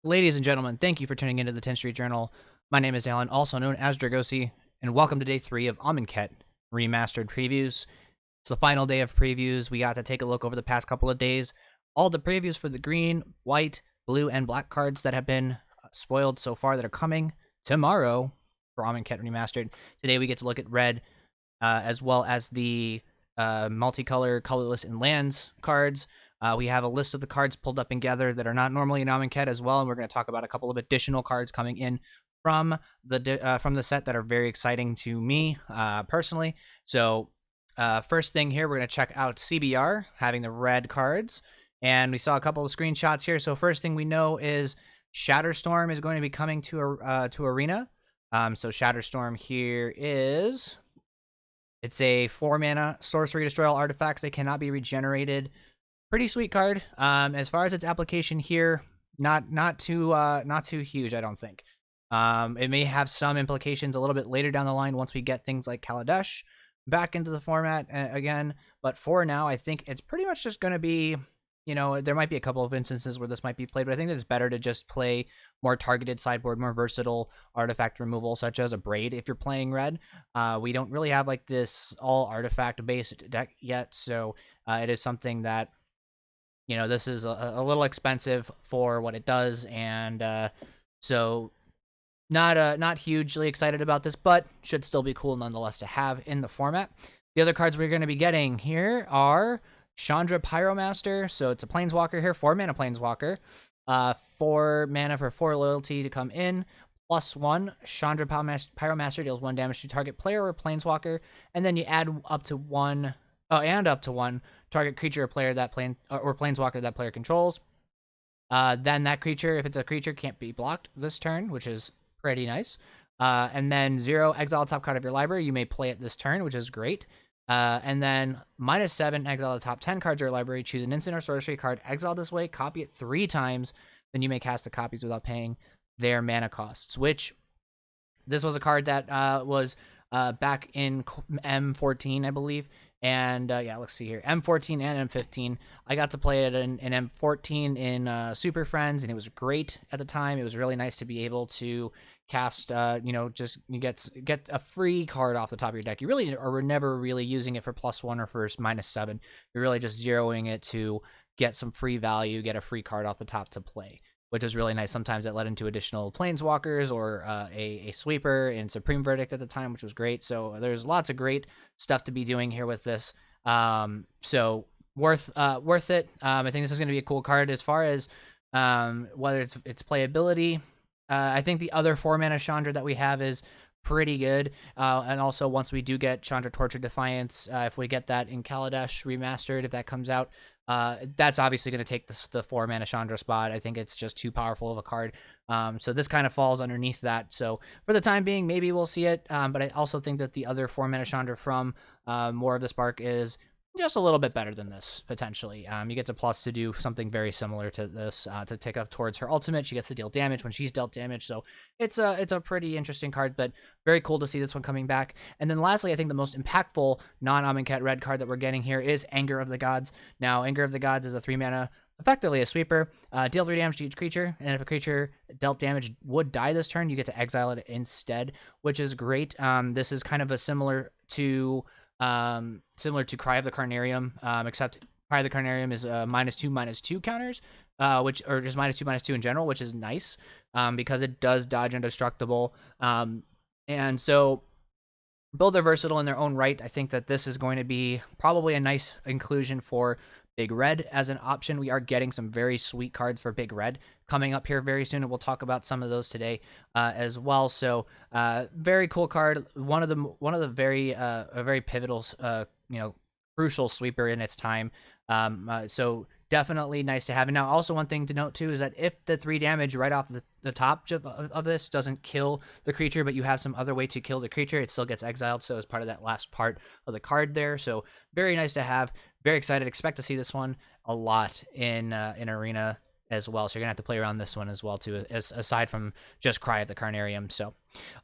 Ladies and gentlemen, thank you for tuning into the 10th Street Journal. My name is Alan, also known as Dragosi, and welcome to day 3 of Amonkhet Remastered Previews. It's the final day of previews. We got to take a look over the past couple of days. All the previews for the green, white, blue, and black cards that have been spoiled so far that are coming tomorrow for Amonkhet Remastered. Today we get to look at red, as well as the multicolor, colorless, and lands cards. We have a list of the cards pulled up and gathered that are not normally in Amonkhet as well, and we're going to talk about a couple of additional cards coming in from the set that are very exciting to me personally. So first thing here, we're going to check out CBR having the red cards, and we saw a couple of screenshots here. So first thing we know is Shatterstorm is going to be coming to Arena. So Shatterstorm here is, it's a 4-mana sorcery, destroy all artifacts. They cannot be regenerated. Pretty sweet card. As far as its application here, not too huge, I don't think. It may have some implications a little bit later down the line once we get things like Kaladesh back into the format again. But for now, I think it's pretty much just going to be, there might be a couple of instances where this might be played, but I think it's better to just play more targeted sideboard, more versatile artifact removal, such as a Braid if you're playing red. We don't really have like this all artifact based deck yet, so it is something that, this is a little expensive for what it does, and so not hugely excited about this, but should still be cool nonetheless to have in the format. The other cards we're going to be getting here are Chandra Pyromaster. So it's a Planeswalker here, 4-mana Planeswalker. 4 mana for 4 loyalty to come in. +1, Chandra Pyromaster deals 1 damage to target player or Planeswalker, and then you add up to 1 target creature or player that or Planeswalker that player controls. Then that creature, if it's a creature, can't be blocked this turn, which is pretty nice. And then 0, exile the top card of your library. You may play it this turn, which is great. And then -7, exile the top 10 cards of your library. Choose an instant or sorcery card, exile this way, copy it 3 times. Then you may cast the copies without paying their mana costs, which this was a card that was back in M14, I believe. And yeah, let's see here, M14 and M15. I got to play it in M14 in Super Friends, and it was great at the time. It was really nice to be able to cast, just you get a free card off the top of your deck. You really are never really using it for +1 or for -7. You're really just zeroing it to get some free value, get a free card off the top to play, which is really nice. Sometimes it led into additional Planeswalkers or a sweeper in Supreme Verdict at the time, which was great. So there's lots of great stuff to be doing here with this. So worth it. I think this is going to be a cool card as far as whether it's playability. I think the other 4-mana Chandra that we have is pretty good. And also once we do get Chandra Torture Defiance, if we get that in Kaladesh Remastered, if that comes out, that's obviously going to take the 4-mana Chandra spot. I think it's just too powerful of a card. So this kind of falls underneath that. So for the time being, maybe we'll see it. But I also think that the other 4-mana Chandra from More of the Spark is just a little bit better than this, potentially. You get to plus to do something very similar to this, to take up towards her ultimate. She gets to deal damage when she's dealt damage, so it's a pretty interesting card, but very cool to see this one coming back. And then lastly, I think the most impactful non-Amonkhet red card that we're getting here is Anger of the Gods. Now, Anger of the Gods is a 3-mana, effectively a sweeper. Deal 3 damage to each creature, and if a creature dealt damage would die this turn, you get to exile it instead, which is great. This is kind of a similar to Cry of the Carnarium, except Cry of the Carnarium is -2/-2 counters, or just -2/-2 in general, which is nice because it does dodge indestructible. And so both are versatile in their own right. I think that this is going to be probably a nice inclusion for Big Red as an option. We are getting some very sweet cards for Big Red coming up here very soon, and we'll talk about some of those today as well. So very cool card. One of the very a very pivotal, crucial sweeper in its time. So definitely nice to have. And now also one thing to note too is that if the 3 damage right off the top of this doesn't kill the creature, but you have some other way to kill the creature, it still gets exiled. So as part of that last part of the card there. So very nice to have. Very excited. Expect to see this one a lot in Arena as well. So you're gonna have to play around this one as well too, aside from just Cry of the Carnarium. So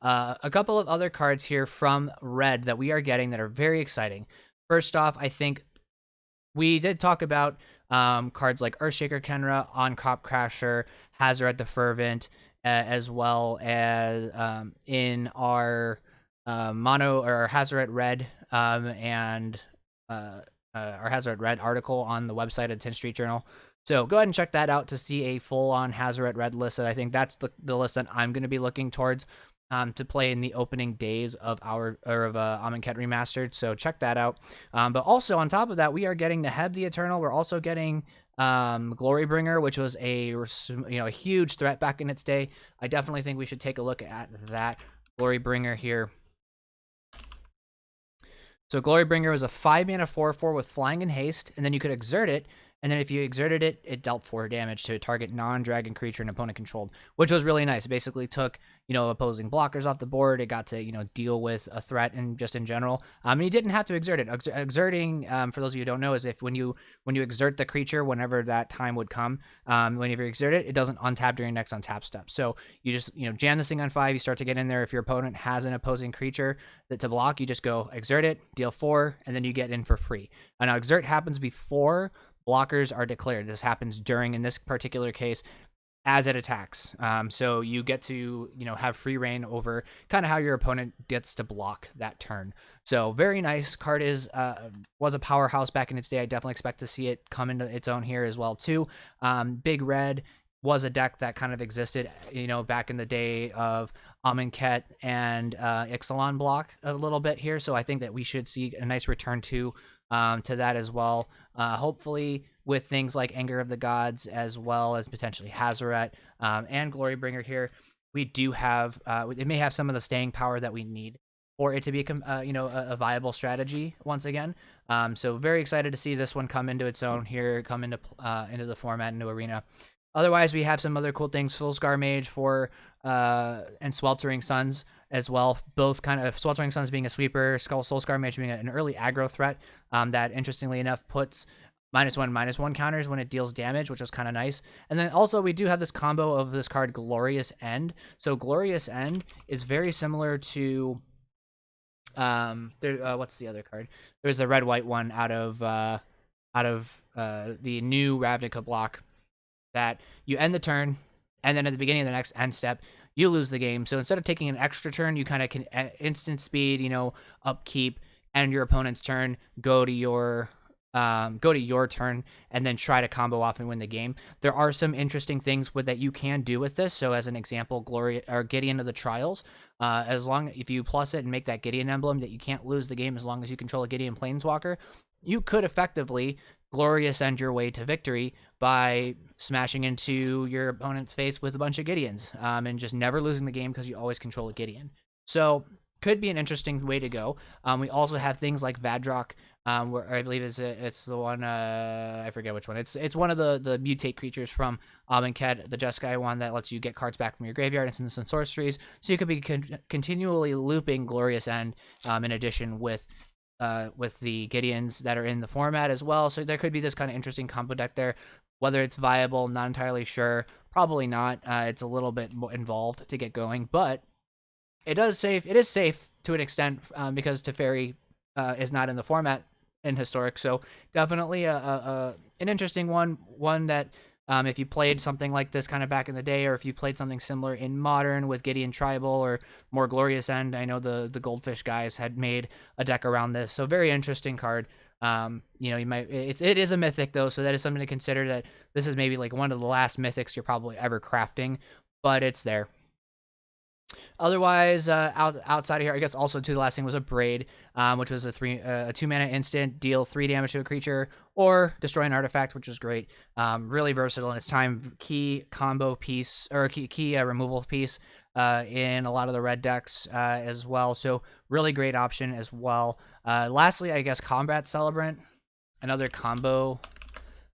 a couple of other cards here from Red that we are getting that are very exciting. First off, I think we did talk about cards like Earthshaker Kenra, On-Crop Crasher, Hazoret the Fervent, as well as in our mono or Hazoret Red and our Hazoret Red article on the website at 10th Street Journal. So go ahead and check that out to see a full-on Hazoret Red list. I think that's the list that I'm going to be looking towards to play in the opening days of Amonkhet Remastered. So check that out. But also on top of that, we are getting Neheb the Eternal. We're also getting Glorybringer, which was a huge threat back in its day. I definitely think we should take a look at that Glorybringer here. So Glorybringer was a 5-mana 4/4 with flying and haste, and then you could exert it. And then if you exerted it, it dealt 4 damage to a target non-dragon creature an opponent controlled, which was really nice. It basically took, opposing blockers off the board. It got to, deal with a threat and just in general. And you didn't have to exert it. Exerting, for those of you who don't know, is if when you exert the creature, whenever that time would come, whenever you exert it, it doesn't untap during your next untap step. So you just, jam this thing on 5. You start to get in there. If your opponent has an opposing creature that to block, you just go exert it, deal 4, and then you get in for free. And now exert happens before blockers are declared. This happens during, in this particular case, as it attacks. So you get to, have free reign over kind of how your opponent gets to block that turn. So very nice. Card was a powerhouse back in its day. I definitely expect to see it come into its own here as well too. Big Red was a deck that kind of existed, back in the day of Amonkhet and Ixalan block a little bit here. So I think that we should see a nice return to that as well. Hopefully with things like Anger of the Gods, as well as potentially Hazoret and Glorybringer here, we do have, it may have some of the staying power that we need for it to be a viable strategy once again. So very excited to see this one come into its own here, come into the format, into Arena. Otherwise, we have some other cool things. Soulscar Mage for and Sweltering Suns as well. Both kind of Sweltering Suns being a sweeper, Soulscar Mage being an early aggro threat that, interestingly enough, puts -1/-1 counters when it deals damage, which is kind of nice. And then also we do have this combo of this card, Glorious End. So Glorious End is very similar to what's the other card? There's a red-white one out of the new Ravnica block, that you end the turn, and then at the beginning of the next end step, you lose the game. So instead of taking an extra turn, you kind of can instant speed, upkeep, end your opponent's turn, go to your turn, and then try to combo off and win the game. There are some interesting things that you can do with this. So as an example, Gideon of the Trials, if you plus it and make that Gideon emblem, that you can't lose the game as long as you control a Gideon Planeswalker, you could effectively Glorious End your way to victory by smashing into your opponent's face with a bunch of Gideons, and just never losing the game because you always control a Gideon. So could be an interesting way to go. We also have things like Vadrok, where I believe it's the one, I forget which one. It's one of the mutate creatures from Amonkhet, the Jeskai one that lets you get cards back from your graveyard, instants and sorceries. So you could be continually looping Glorious End, in addition with the Gideons that are in the format as well. So there could be this kind of interesting combo deck there. Whether it's viable, not entirely sure. Probably not. It's a little bit more involved to get going, but it is safe to an extent, because Teferi is not in the format in Historic. So definitely an interesting one that if you played something like this kind of back in the day, or if you played something similar in Modern with Gideon Tribal or more Glorious End, I know the Goldfish guys had made a deck around this. So very interesting card. You might, it is a mythic though, so that is something to consider, that this is maybe like one of the last mythics you're probably ever crafting, but it's there. Otherwise, outside of here, I guess also too, the last thing was a Braid, which was a 2-mana instant, deal 3 damage to a creature or destroy an artifact, which is great. Really versatile in its time. Key combo piece, or key removal piece in a lot of the red decks as well. So really great option as well. Lastly, I guess Combat Celebrant, another combo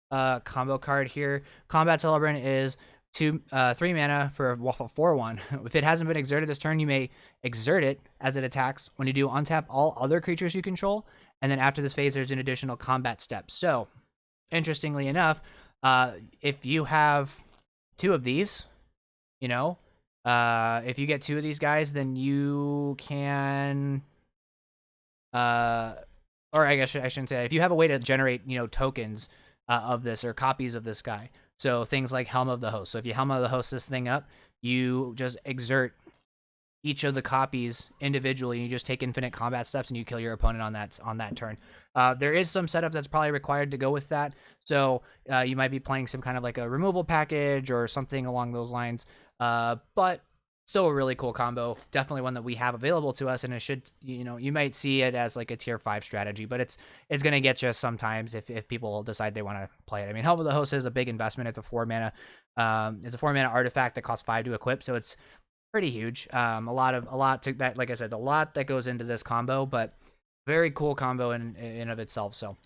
card here. Combat Celebrant is 3 mana for a 4/1. If it hasn't been exerted this turn, you may exert it as it attacks. When you do, untap all other creatures you control, and then after this phase, there's an additional combat step. So, interestingly enough, if you have 2 of these, if you get 2 of these guys, then you can, or I guess I shouldn't say that. If you have a way to generate, tokens, of this, or copies of this guy. So things like Helm of the Host. So if you Helm of the Host this thing up, you just exert each of the copies individually, and you just take infinite combat steps and you kill your opponent on that turn. There is some setup that's probably required to go with that. So you might be playing some kind of like a removal package or something along those lines. But still a really cool combo. Definitely one that we have available to us, and it should, you might see it as like a tier 5 strategy, but it's going to get you sometimes if people decide they want to play it. I mean, Helm of the Host is a big investment. It's a 4 mana artifact that costs 5 to equip, so it's pretty huge. A lot to that, like I said, a lot that goes into this combo, but very cool combo in of itself. So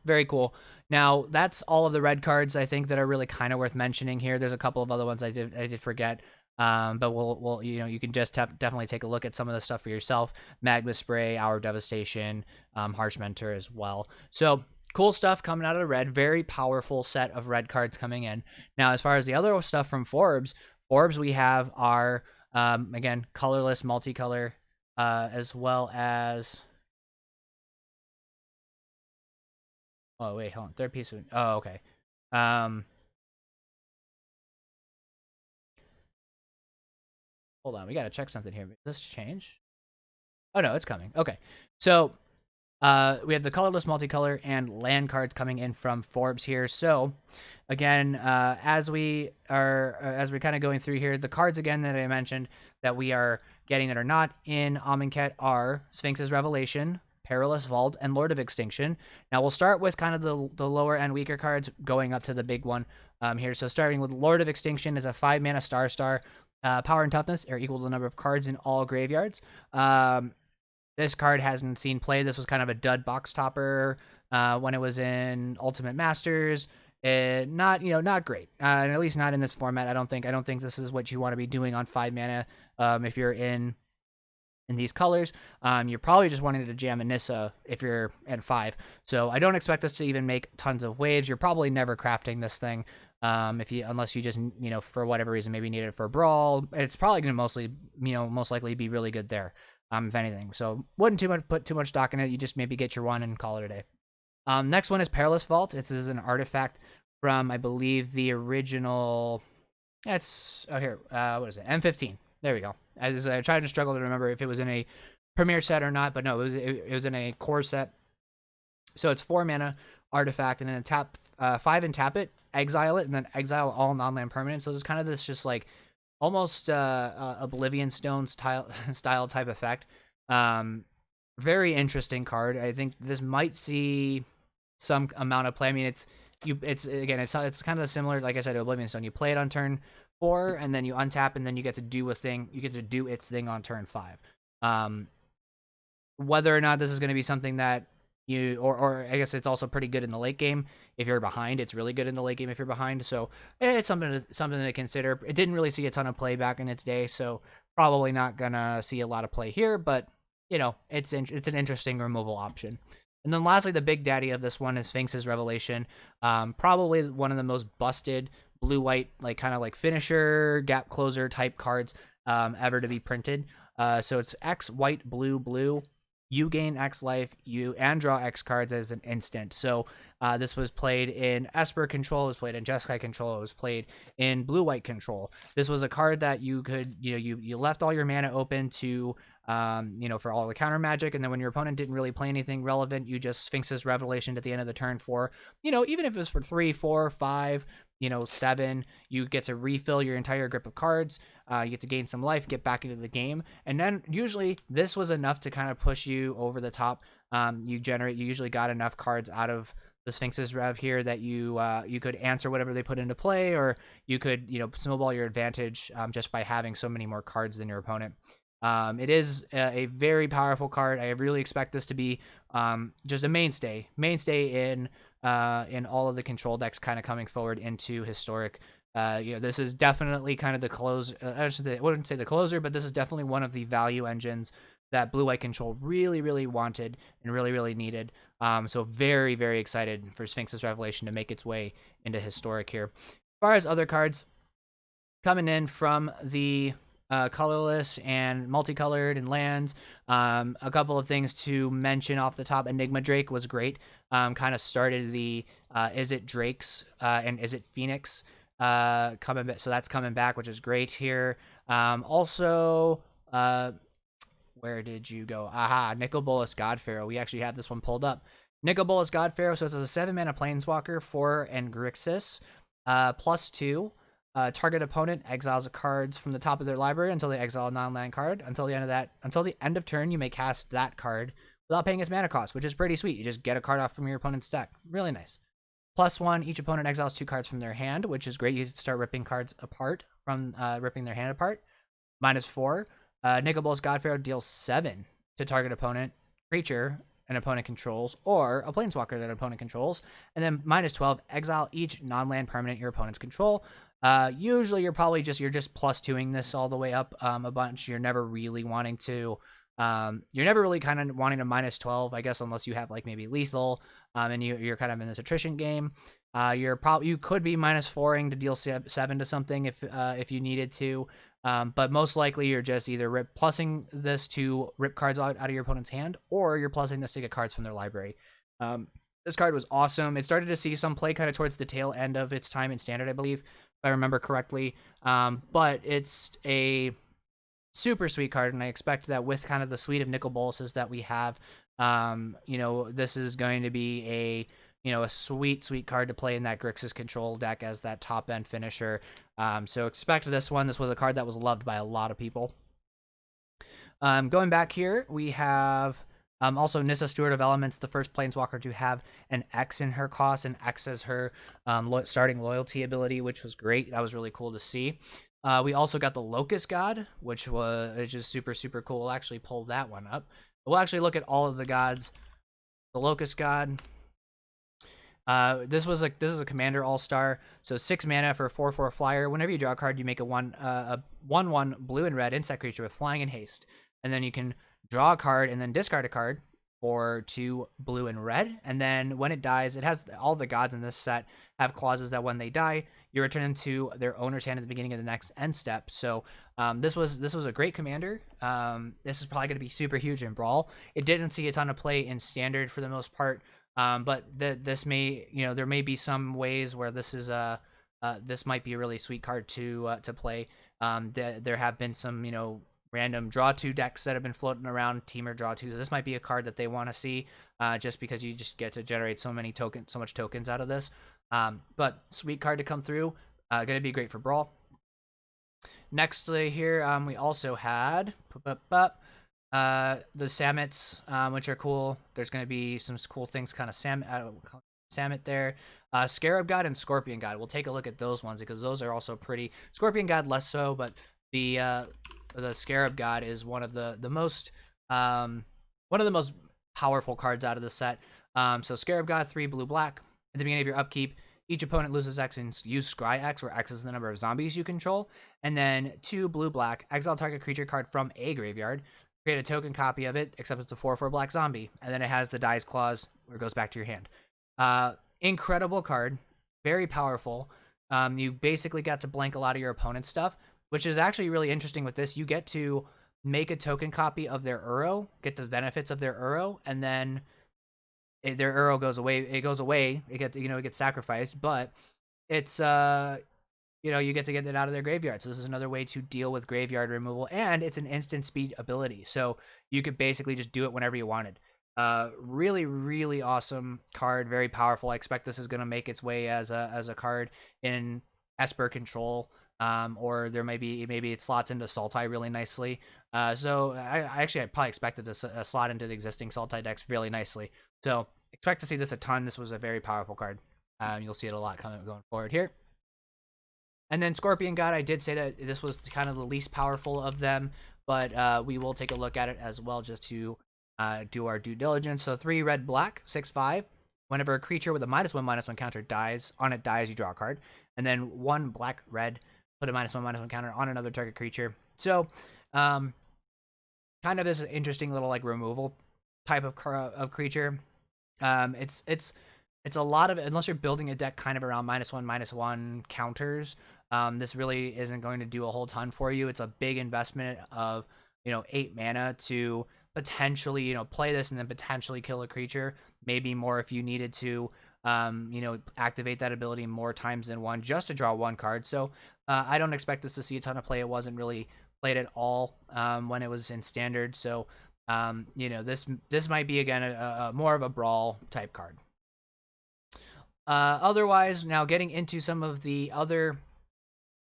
very cool. Now that's all of the red cards I think that are really kind of worth mentioning here. There's a couple of other ones I did forget. But we'll you can just definitely take a look at some of the stuff for yourself. Magma Spray, Hour of Devastation, Harsh Mentor as well. So cool stuff coming out of the red. Very powerful set of red cards coming in. Now, as far as the other stuff from Forbes, we have our again, colorless, multicolor, as well as hold on, third piece of okay. Hold on, we gotta check something here. Did this change? Oh no, it's coming. Okay, so we have the colorless, multicolor, and land cards coming in from Forbes here. So again, as we kind of going through here, the cards again that I mentioned that we are getting that are not in Amonkhet are Sphinx's Revelation, Perilous Fault, and Lord of Extinction. Now we'll start with kind of the lower end weaker cards, going up to the big one here. So starting with Lord of Extinction is a 5 mana star. Power and toughness are equal to the number of cards in all graveyards. This card hasn't seen play. This was kind of a dud box topper when it was in Ultimate Masters. Not great, and at least not in this format. I don't think this is what you want to be doing on 5 mana. If you're in these colors, you're probably just wanting to jam a Nissa if you're at 5. So I don't expect this to even make tons of waves. You're probably never crafting this thing. Unless you just, for whatever reason, maybe need it for Brawl, it's probably going to most likely be really good there, if anything. So wouldn't put too much stock in it. You just maybe get your one and call it a day. Next one is Perilous Fault. This is an artifact from, I believe, the original, what is it, M15. There we go. I tried to struggle to remember if it was in a Premier set or not, but no, it was in a core set. So it's 4 mana artifact, and then tap 5 and tap it, exile it, and then exile all non-land permanents. So it's kind of this just like almost Oblivion Stone style type effect. Very interesting card. I think this might see some amount of play. I mean, it's kind of similar, like I said, to Oblivion Stone. You play it on turn 4, and then you untap, and then you get to do a thing. You get to do its thing on turn 5. Whether or not this is going to be something that or I guess it's also pretty good in the late game. If you're behind, it's really good in the late game if you're behind. So it's something to consider. It didn't really see a ton of play back in its day, so probably not gonna see a lot of play here. But it's an interesting removal option. And then lastly, the big daddy of this one is Sphinx's Revelation. Probably one of the most busted blue-white, like kind of like finisher, gap closer type cards ever to be printed. So it's X white blue blue. You gain X life, and draw X cards as an instant. So this was played in Esper control, it was played in Jeskai control, it was played in blue-white control. This was a card that you could, you left all your mana open to, for all the counter magic, and then when your opponent didn't really play anything relevant, you just Sphinx's Revelation at the end of the turn for, even if it was for 3, 4, 5, 7, you get to refill your entire grip of cards, you get to gain some life, get back into the game, and then usually this was enough to kind of push you over the top. You usually got enough cards out of the Sphinx's Rev here that you could answer whatever they put into play, or you could snowball your advantage just by having so many more cards than your opponent. It is a very powerful card. I really expect this to be just a mainstay in all of the control decks kind of coming forward into Historic. This is definitely kind of the close. I wouldn't say the closer, but this is definitely one of the value engines that Blue-White Control really, really wanted and really, really needed. So very, very excited for Sphinx's Revelation to make its way into Historic here. As far as other cards coming in from the colorless and multicolored and lands. A couple of things to mention off the top. Enigma Drake was great. Kind of started the is it Drake's and is it Phoenix coming back. So that's coming back, which is great here. Also, where did you go? Aha, Perilous God Pharaoh. We actually have this one pulled up. Perilous God Pharaoh. So it's a 7-mana planeswalker, 4 and Grixis, +2. Target opponent exiles cards from the top of their library until they exile a non-land card. Until the end of turn, you may cast that card without paying its mana cost, which is pretty sweet. You just get a card off from your opponent's deck. Really nice. +1, each opponent exiles 2 cards from their hand, which is great. You start ripping cards apart from ripping their hand apart. -4, Perilous God Pharaoh deals 7 to target opponent, creature an opponent controls, or a planeswalker that an opponent controls. And then -12, exile each non-land permanent your opponent's control. Usually you're just +2ing this all the way up a bunch. You're never really wanting to you're never really kind of wanting to -12, I guess, unless you have like maybe lethal and you're kind of in this attrition game. You could be -4ing to deal 7 to something if you needed to. But most likely you're just either plussing this to rip cards out of your opponent's hand, or you're plussing this to get cards from their library. This card was awesome. It started to see some play kind of towards the tail end of its time in Standard, I believe, if I remember correctly. But it's a super sweet card, and I expect that with kind of the suite of Nicol Bolas's that we have, this is going to be a sweet card to play in that Grixis control deck as that top end finisher. So expect this one. This was a card that was loved by a lot of people. Going back here, we have also Nissa, Steward of Elements, the first planeswalker to have an X in her cost, and X as her starting loyalty ability, which was great. That was really cool to see. We also got the Locust God, which was just super cool. We'll actually pull that one up. We'll actually look at all of the gods. The Locust God. This is a commander all-star, so 6 mana for a 4/4 flyer. Whenever you draw a card, you make a 1/1 blue and red insect creature with flying and haste, and then you can draw a card and then discard a card for 2 blue and red. And then when it dies, it has all the gods in this set have clauses that when they die, you return them to their owner's hand at the beginning of the next end step. So this was a great commander. This is probably going to be super huge in Brawl. It didn't see a ton of play in Standard for the most part. But this may, there may be some ways where this is this might be a really sweet card to play. There have been some, random draw 2 decks that have been floating around, Teamer draw 2. So this might be a card that they want to see, just because you just get to generate so much tokens out of this. But sweet card to come through. Gonna be great for Brawl. Next here, we also had the Sammets, which are cool. There's going to be some cool things, kind of Sammet there. Scarab God and Scorpion God. We'll take a look at those ones because those are also pretty. Scorpion God less so, but the Scarab God is one of the most powerful cards out of the set. So Scarab God, 3 blue black. At the beginning of your upkeep, each opponent loses X and use Scry X, where X is the number of zombies you control. And then 2 blue black, exile target creature card from a graveyard. Create a token copy of it, except it's a 4/4 black zombie. And then it has the dies clause where it goes back to your hand. Incredible card. Very powerful. You basically got to blank a lot of your opponent's stuff, which is actually really interesting with this. You get to make a token copy of their Uro, get the benefits of their Uro, and then their Uro goes away. It goes away. It gets sacrificed, but it's you get to get it out of their graveyard. So this is another way to deal with graveyard removal, and it's an instant speed ability. So you could basically just do it whenever you wanted. Really awesome card, very powerful. I expect this is going to make its way as a card in Esper control, or there maybe it slots into Sultai really nicely. So I probably expected this slot into the existing Sultai decks really nicely. So expect to see this a ton. This was a very powerful card. You'll see it a lot kind of going forward here. And then Scorpion God, I did say that this was kind of the least powerful of them, but we will take a look at it as well just to do our due diligence. So 3 red black, 6/5. Whenever a creature with a -1/-1 counter dies, you draw a card. And then 1 black red, put a -1/-1 counter on another target creature. So kind of this interesting little like removal type of creature. It's a lot of, unless you're building a deck kind of around -1/-1 counters, This really isn't going to do a whole ton for you. It's a big investment of 8 mana to potentially play this and then potentially kill a creature, maybe more if you needed to activate that ability more times than one just to draw one card. So I don't expect this to see a ton of play. It wasn't really played at all when it was in standard. So this might be again a more of a brawl type card. Otherwise, now getting into some of the other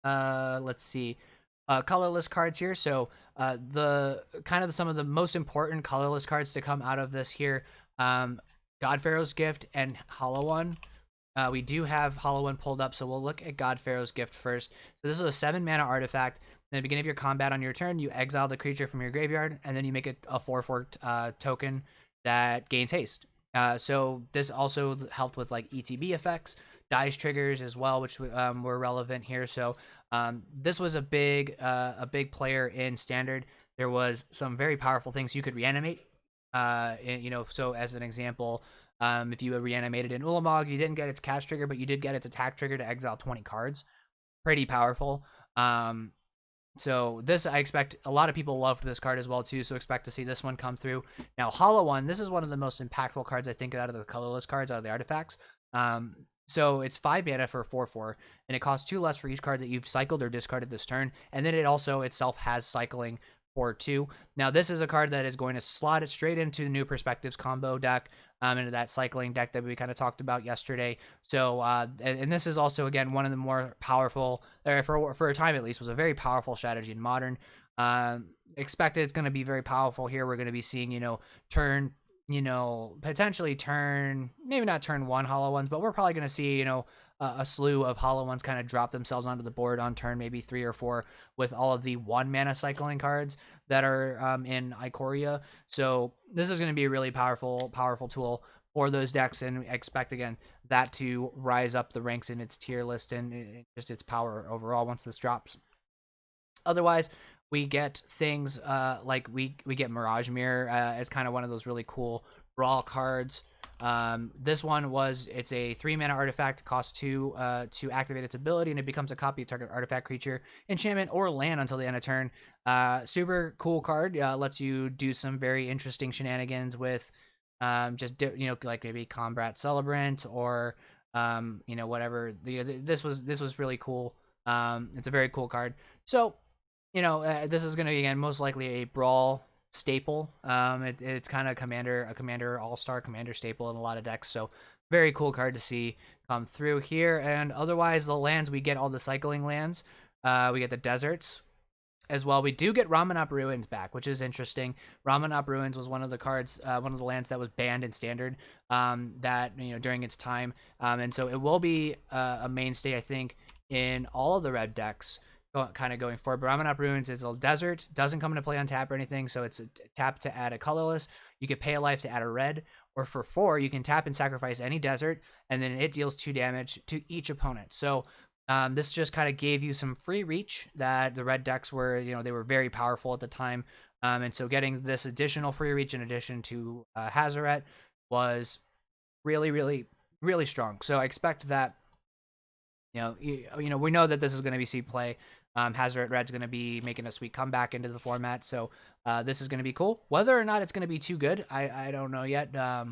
let's see, colorless cards here. So the kind of some of the most important colorless cards to come out of this here, God Pharaoh's Gift and Hollow One. We do have Hollow One pulled up, so we'll look at God Pharaoh's Gift first. So this is a 7 mana artifact. At the beginning of your combat on your turn, you exile the creature from your graveyard, and then you make it a 4/4 token that gains haste. So this also helped with like ETB effects, dice triggers as well, which were relevant here. So this was a big player in standard. There was some very powerful things you could reanimate. So as an example, if you reanimated an Ulamog, you didn't get its cast trigger, but you did get its attack trigger to exile 20 cards. Pretty powerful. So this, I expect a lot of people loved this card as well too, so expect to see this one come through. Now Hollow One, this is one of the most impactful cards I think out of the colorless cards, out of the artifacts. So it's 5 mana for 4/4, and it costs 2 less for each card that you've cycled or discarded this turn, and then it also itself has cycling for 2. Now this is a card that is going to slot it straight into the New Perspectives combo deck, into that cycling deck that we kind of talked about yesterday. So and this is also again one of the more powerful, or for a time at least, was a very powerful strategy in Modern. Expected it's going to be very powerful here. We're going to be seeing turn potentially turn, maybe not turn 1 Hollow Ones, but we're probably going to see a slew of Hollow Ones kind of drop themselves onto the board on turn maybe 3 or 4 with all of the 1 mana cycling cards that are in Ikoria. So this is going to be a really powerful tool for those decks, and expect again that to rise up the ranks in its tier list and just its power overall once this drops. Otherwise, we get things like we get Mirage Mirror as kind of one of those really cool brawl cards. This one it's a 3 mana artifact, costs 2 to activate its ability, and it becomes a copy of target artifact, creature, enchantment, or land until the end of turn. Super cool card. Lets you do some very interesting shenanigans with like maybe combat Celebrant or whatever. This was really cool. It's a very cool card. So this is going to be again most likely a brawl staple. It's kind of a commander all-star commander staple in a lot of decks, so very cool card to see come through here. And otherwise, the lands, we get all the cycling lands. We get the deserts as well. We do get Ramana Bruins back, which is interesting. Ramana Bruins was one of the cards, one of the lands that was banned in standard that during its time, and so it will be a mainstay, I think, in all of the red decks kind of going forward. But Ramana Bruins is a desert, doesn't come into play on tap or anything, so it's a tap to add a colorless. You could pay a life to add a red, or for 4 you can tap and sacrifice any desert, and then it deals 2 damage to each opponent. So this just kind of gave you some free reach that the red decks were, they were very powerful at the time, and so getting this additional free reach in addition to Hazoret was really, really, really strong. So I expect that we know that this is going to be seed play. Hazoret Red's going to be making a sweet comeback into the format, so this is going to be cool. Whether or not it's going to be too good, I don't know yet. I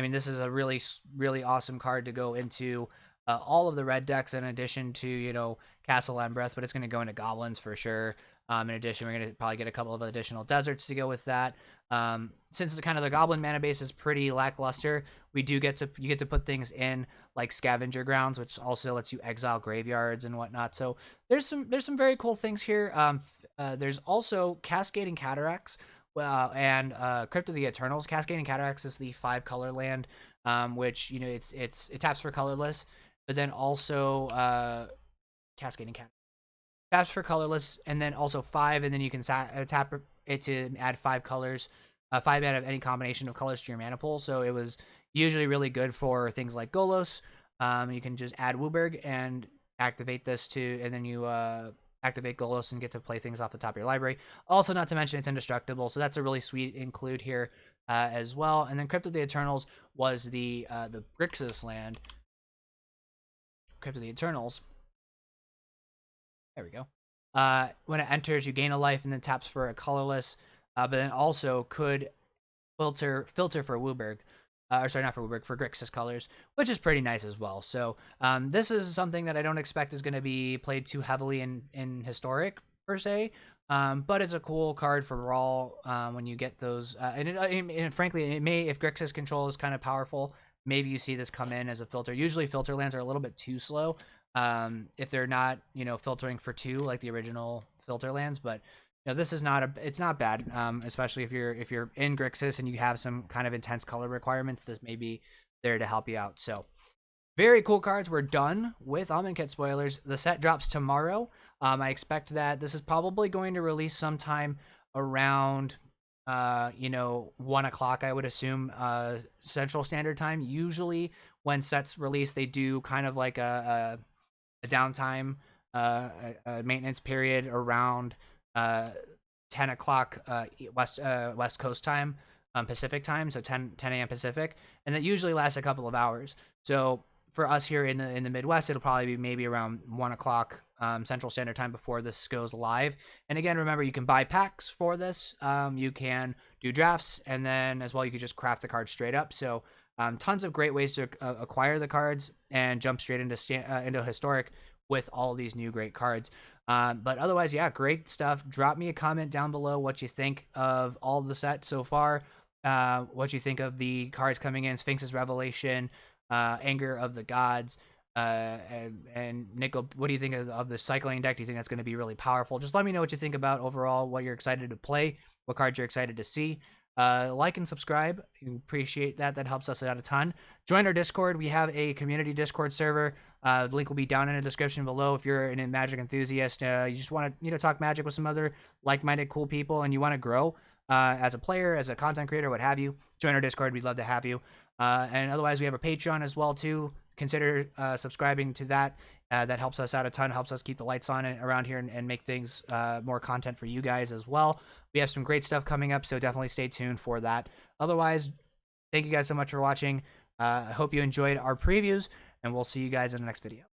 mean, this is a really, really awesome card to go into all of the red decks, in addition to Castle Lembreth, but it's going to go into goblins for sure. In addition, we're going to probably get a couple of additional deserts to go with that. Since the goblin mana base is pretty lackluster, you get to put things in like Scavenger Grounds, which also lets you exile graveyards and whatnot. So there's some very cool things here. There's also Cascading Cataracts and Crypt of the Eternals. Cascading Cataracts is the 5 color land, which it taps for colorless, but then also Cascading Cataracts taps for colorless, and then also 5, and then you can tap it to add 5 colors, 5 out of any combination of colors to your mana pool. So it was usually really good for things like Golos. You can just add Wooburg and activate this and then you activate Golos and get to play things off the top of your library. Also, not to mention it's indestructible, so that's a really sweet include here as well. And then Crypt of the Eternals was the Grixis land. Crypt of the Eternals There we go. When it enters, you gain a life and then taps for a colorless, but then also could filter for Wooburg. Or sorry, not for Wooburg, for Grixis colors, which is pretty nice as well. So this is something that I don't expect is going to be played too heavily in Historic, per se. But it's a cool card for Raw when you get those. And frankly, it may, if Grixis control is kind of powerful, maybe you see this come in as a filter. Usually filter lands are a little bit too slow if they're not, filtering for 2 like the original filter lands. But this is it's not bad, especially if you're in Grixis and you have some kind of intense color requirements. This may be there to help you out. So very cool cards. We're done with Amonkhet spoilers. The set drops tomorrow. I expect that this is probably going to release sometime around 1 o'clock, I would assume, Central Standard Time. Usually when sets release, they do kind of like a downtime, a maintenance period around 10 o'clock West Coast time, Pacific time, so 10 a.m. Pacific, and that usually lasts a couple of hours. So for us here in the Midwest, it'll probably be maybe around 1 o'clock Central Standard Time before this goes live. And again, remember, you can buy packs for this. You can do drafts, and then as well, you can just craft the cards straight up. So tons of great ways to acquire the cards and jump straight into Historic with all these new great cards. But otherwise, yeah, great stuff. Drop me a comment down below what you think of all the set so far. What you think of the cards coming in, Sphinx's Revelation, Anger of the Gods, and Nico, what do you think of the cycling deck? Do you think that's going to be really powerful? Just let me know what you think about overall, what you're excited to play, what cards you're excited to see. Like and subscribe. Appreciate that. That helps us out a ton. Join our Discord. We have a community Discord server. The link will be down in the description below. If you're a Magic enthusiast, you just want to talk Magic with some other like-minded cool people, and you want to grow as a player, as a content creator, what have you, join our Discord. We'd love to have you. And otherwise, we have a Patreon as well too. Consider subscribing to that. That helps us out a ton, helps us keep the lights on around here and make things more content for you guys as well. We have some great stuff coming up, so definitely stay tuned for that. Otherwise, thank you guys so much for watching. I hope you enjoyed our previews, and we'll see you guys in the next video.